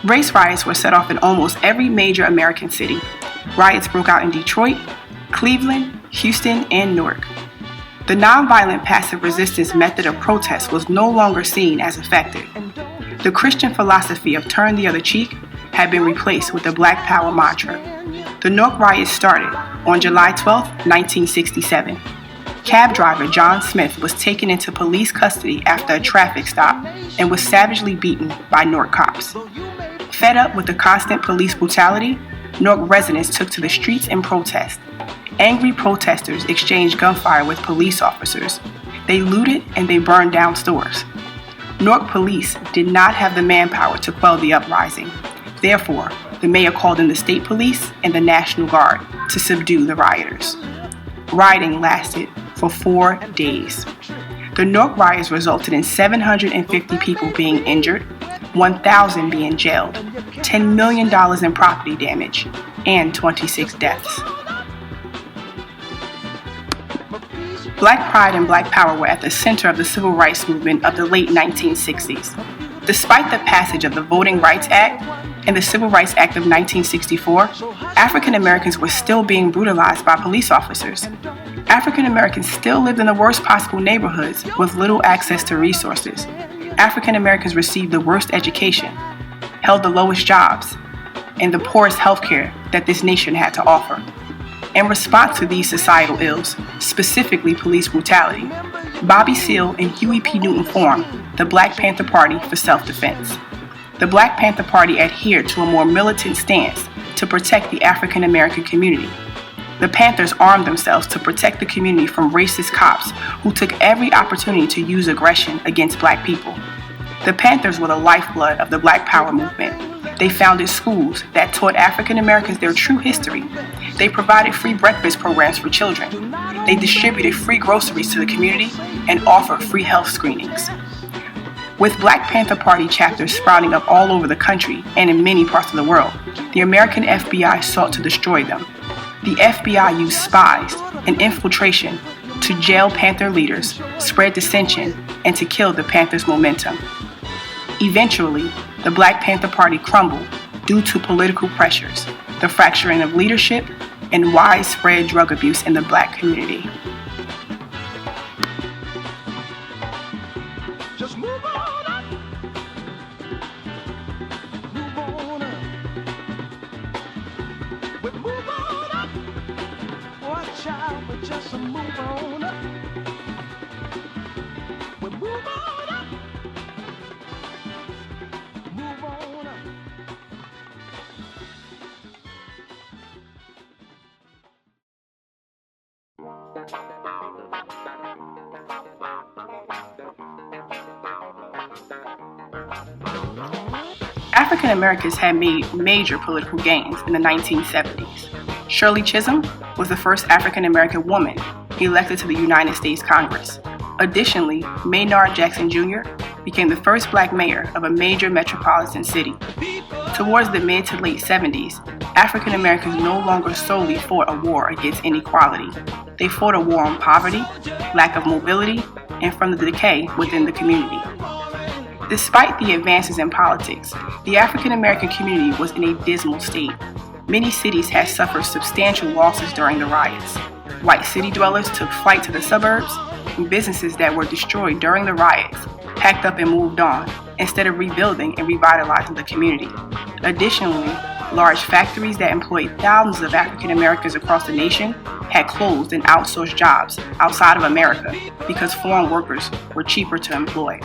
Race riots were set off in almost every major American city. Riots broke out in Detroit, Cleveland, Houston, and Newark. The nonviolent passive resistance method of protest was no longer seen as effective. The Christian philosophy of turn the other cheek had been replaced with the Black Power mantra. The Newark riots started on July 12, 1967. Cab driver John Smith was taken into police custody after a traffic stop and was savagely beaten by Newark cops. Fed up with the constant police brutality, Newark residents took to the streets in protest. Angry protesters exchanged gunfire with police officers. They looted and they burned down stores. Newark police did not have the manpower to quell the uprising. Therefore, the mayor called in the state police and the National Guard to subdue the rioters. Rioting lasted for 4 days. The Newark riots resulted in 750 people being injured, 1,000 being jailed, $10 million in property damage, and 26 deaths. Black pride and Black power were at the center of the civil rights movement of the late 1960s. Despite the passage of the Voting Rights Act and the Civil Rights Act of 1964, African Americans were still being brutalized by police officers. African Americans still lived in the worst possible neighborhoods with little access to resources. African Americans received the worst education, held the lowest jobs, and the poorest health care that this nation had to offer. In response to these societal ills, specifically police brutality, Bobby Seale and Huey P. Newton formed the Black Panther Party for Self-Defense. The Black Panther Party adhered to a more militant stance to protect the African American community. The Panthers armed themselves to protect the community from racist cops who took every opportunity to use aggression against Black people. The Panthers were the lifeblood of the Black Power movement. They founded schools that taught African Americans their true history. They provided free breakfast programs for children. They distributed free groceries to the community and offered free health screenings. With Black Panther Party chapters sprouting up all over the country and in many parts of the world, the American FBI sought to destroy them. The FBI used spies and infiltration to jail Panther leaders, spread dissension, and to kill the Panthers' momentum. Eventually, the Black Panther Party crumbled due to political pressures, the fracturing of leadership, and widespread drug abuse in the Black community. Just move on up. Move on up. We move on up. Watch out, we just move on up. We move on up. Move on up. African Americans had made major political gains in the 1970s. Shirley Chisholm was the first African American woman elected to the United States Congress. Additionally, Maynard Jackson Jr. became the first Black mayor of a major metropolitan city. Towards the mid to late 70s, African Americans no longer solely fought a war against inequality. They fought a war on poverty, lack of mobility, and from the decay within the community. Despite the advances in politics, the African American community was in a dismal state. Many cities had suffered substantial losses during the riots. White city dwellers took flight to the suburbs, and businesses that were destroyed during the riots packed up and moved on, instead of rebuilding and revitalizing the community. Additionally, large factories that employed thousands of African Americans across the nation had closed and outsourced jobs outside of America because foreign workers were cheaper to employ.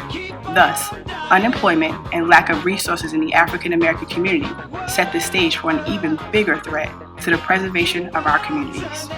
Thus, unemployment and lack of resources in the African American community set the stage for an even bigger threat to the preservation of our communities.